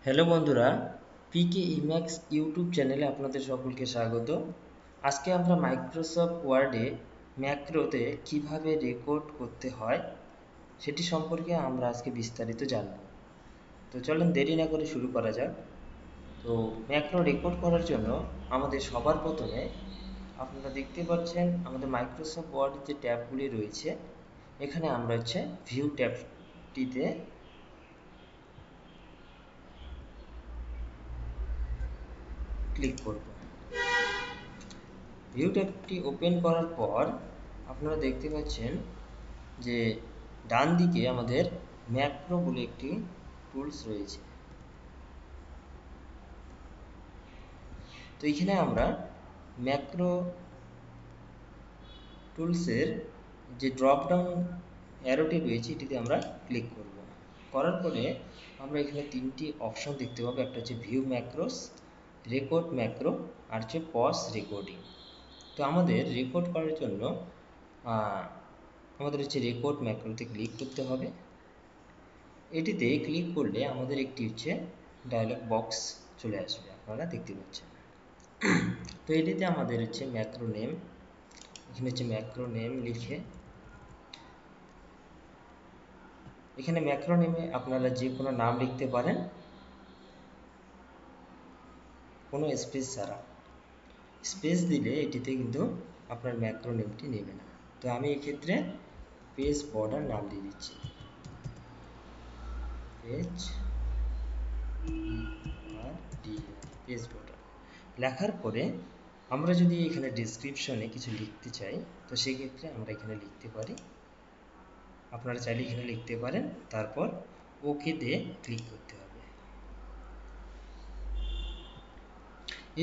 Hello বন্ধুরা, পিকে E max YouTube চ্যানেলে আপনাদের সকলকে স্বাগত। আজকে আমরা মাইক্রোসফট ওয়ার্ডে ম্যাক্রোতে কিভাবে রেকর্ড করতে হয় সেটি সম্পর্কে আমরা আজকে বিস্তারিত জানব। তো চলুন দেরি না করে শুরু করা যাক। তো ম্যাক্রো রেকর্ড করার জন্য আমাদের সবার প্রথমে আপনারা দেখতে পাচ্ছেন আমাদের মাইক্রোসফট ওয়ার্ডের যে ট্যাবগুলি রয়েছে, এখানে আমরা ভিউ ট্যাবটিতে ক্লিক করব। ভিউ ট্যাবটি ওপেন করার পর আপনারা দেখতে পাচ্ছেন যে ডান দিকে আমাদের ম্যাক্রো বলে একটি টুলস রয়েছে। তো এখানে আমরা ম্যাক্রো টুলসের যে ড্রপ ডাউন অ্যারোটি রয়েছে এটিতে আমরা ক্লিক করব। করার পরে আমরা এখানে তিনটি অপশন দেখতে পাবো। একটা হচ্ছে ভিউ ম্যাক্রোস, রেকর্ড ম্যাক্রো আর পজ রেকর্ডিং। তো আমাদের রেকর্ড করার জন্য আমাদের রেকর্ড ম্যাক্রোতে ক্লিক করতে হবে। এটিতে ক্লিক করলে আমাদের একটি ডায়লগ বক্স চলে আসবে, আপনারা দেখতে পাচ্ছেন। তো এটিতে আমাদের ম্যাক্রো নেম, এখানে ম্যাক্রো নেম লিখে এখানে ম্যাক্রো নেমে আপনারা যে কোনো নাম লিখতে পারেন, কোনো স্পেস ছাড়া। স্পেস দিলে এটিতে কিন্তু আপনার ম্যাক্রো নেমটি নেবে না। তো আমি এক্ষেত্রে পেজ বর্ডার নাম দিয়ে দিচ্ছি। পেজ বর্ডার লেখার পরে আমরা যদি এখানে ডেসক্রিপশনে কিছু লিখতে চাই, তো সেক্ষেত্রে আমরা এখানে লিখতে পারি। আপনারা চাইলে এখানে লিখতে পারেন, তারপর ওকে দিয়ে ক্লিক করতে হবে।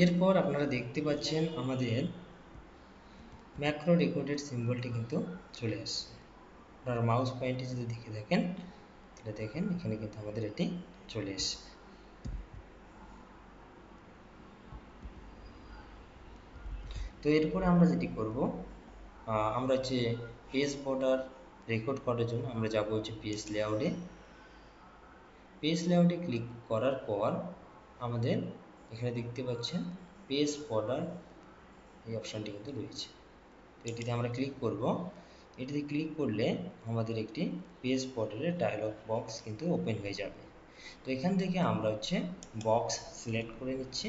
এরপর আপনারা দেখতে পাচ্ছেন আমাদের ম্যাক্রো রেকর্ডের সিম্বলটি কিন্তু চলে আসছে। আপনারা মাউস পয়েন্টে যদি দেখে থাকেন তাহলে দেখেন এখানে কিন্তু আমাদের এটি চলে এসছে। তো এরপরে আমরা যেটি করব, আমরা পেজ বর্ডার রেকর্ড করার জন্য আমরা যাব পেজ লেআউটে। পেজ লেআউটে ক্লিক করার পর আমাদের এখানে দেখতে পাচ্ছেন পেজ বর্ডার এই অপশানটি কিন্তু রয়েছে। তো এটিতে আমরা ক্লিক করব। এটিতে ক্লিক করলে আমাদের একটি পেজ বর্ডারের ডায়লগ বক্স কিন্তু ওপেন হয়ে যাবে। তো এখান থেকে আমরা বক্স সিলেক্ট করে নিচ্ছি।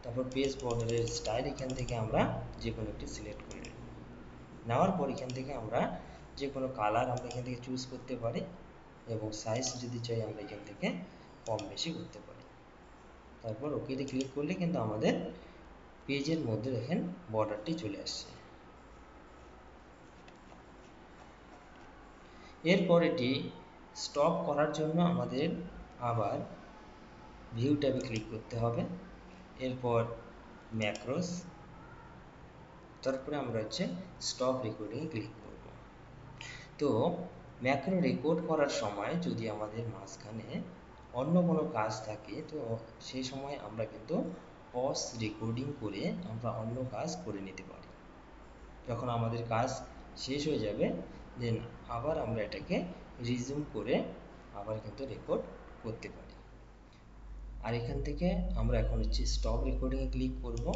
তারপর পেজ বর্ডারের স্টাইল এখান থেকে আমরা যে কোনো একটি সিলেক্ট করে নেব। নেওয়ার পর এখান থেকে আমরা যে কোনো কালার আমরা এখান থেকে চুজ করতে পারি, এবং সাইজ যদি চাই আমরা এখান থেকে কম বেশি করতে পারি। তারপর ওকেতে ক্লিক করলে কিন্তু আমাদের পেজের মধ্যে দেখেন বর্ডারটি চলে আসছে। এরপর এটি স্টপ করার জন্য আমাদের আবার ভিউ ট্যাবে ক্লিক করতে হবে। এরপর ম্যাক্রোস, তারপরে আমরা স্টপ রেকর্ডিং ক্লিক করব। তো ম্যাক্রো রেকর্ড করার সময় যদি আমাদের মাঝখানে অন্য কোনো কাজ থাকে, তো সেই সময় আমরা কিন্তু পজ রেকর্ডিং করে আমরা অন্য কাজ করে নিতে পারি। যখন আমাদের কাজ শেষ হয়ে যাবে, দেন আবার আমরা এটাকে রিজিউম করে আবার কিন্তু রেকর্ড করতে পারি। আর এখান থেকে আমরা এখন স্টপ রেকর্ডিংয়ে ক্লিক করব।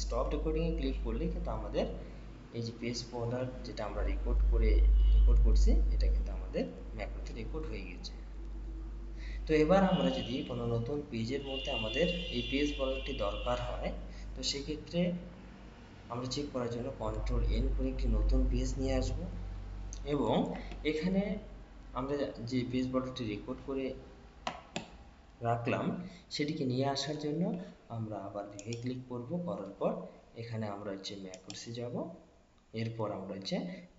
স্টপ রেকর্ডিংয়ে ক্লিক করলে কিন্তু আমাদের এই যে পেজ বর্ডার যেটা আমরা রেকর্ড করছি, এটা কিন্তু আমাদের ম্যাক্রোতে রেকর্ড হয়ে গেছে। তো এবার আমরা যদি কোনো নতুন পেজের মধ্যে আমাদের এই পেজ বর্ডারটি দরকার হয়, তো সেক্ষেত্রে আমরা চেক করার জন্য Ctrl+N করে একটি নতুন পেজ নিয়ে আসব, এবং এখানে আমরা যে পেজ বর্ডারটি রেকর্ড করে রাখলাম সেটিকে নিয়ে আসার জন্য আমরা আবার ভিউয়ে ক্লিক করব। করার পর এখানে আমরা ম্যাক্রোসে যাব। এরপর আমরা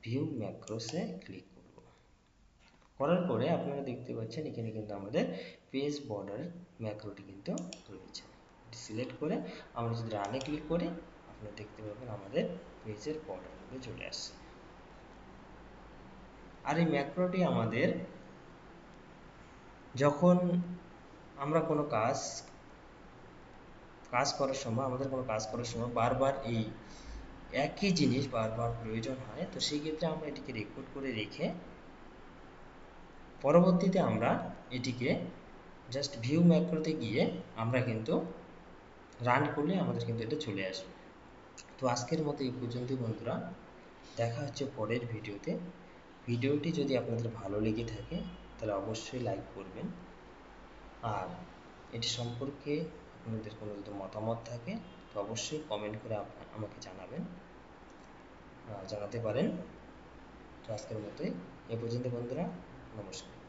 ভিউ ম্যাক্রোসে ক্লিক করব। করার পরে আপনারা দেখতে পাচ্ছেন এখানে কিন্তু আমাদের পেজ বর্ডার ম্যাক্রোটি কিন্তু রয়েছে। সিলেক্ট করে আমরা যদি রানে ক্লিক করি, আপনারা দেখতে পাবেন আমাদের পেজের বর্ডারগুলো চলে আসছে। আর এই ম্যাক্রোটি আমাদের যখন আমরা কোনো কাজ করার সময় বারবার এই একই জিনিস বারবার প্রয়োজন হয়, তো সেই ক্ষেত্রে আমরা এটিকে রেকর্ড করে রেখে পরবর্তীতে আমরা এটিকে জাস্ট ভিউ ম্যাক্রোতে গিয়ে আমরা কিন্তু রান করলে আমাদের কিন্তু এটা চলে আসবে। তো আজকের মতো এই পর্যন্তই বন্ধুরা, দেখা হচ্ছে পরের ভিডিওতে। ভিডিওটি যদি আপনাদের ভালো লেগে থাকে তাহলে অবশ্যই লাইক করবেন, আর এটি সম্পর্কে আপনাদের কোনো যদি মতামত থাকে তো অবশ্যই কমেন্ট করে আমাকে জানাতে পারেন। তো আজকের মতোই এ পর্যন্ত বন্ধুরা, নমস্কার।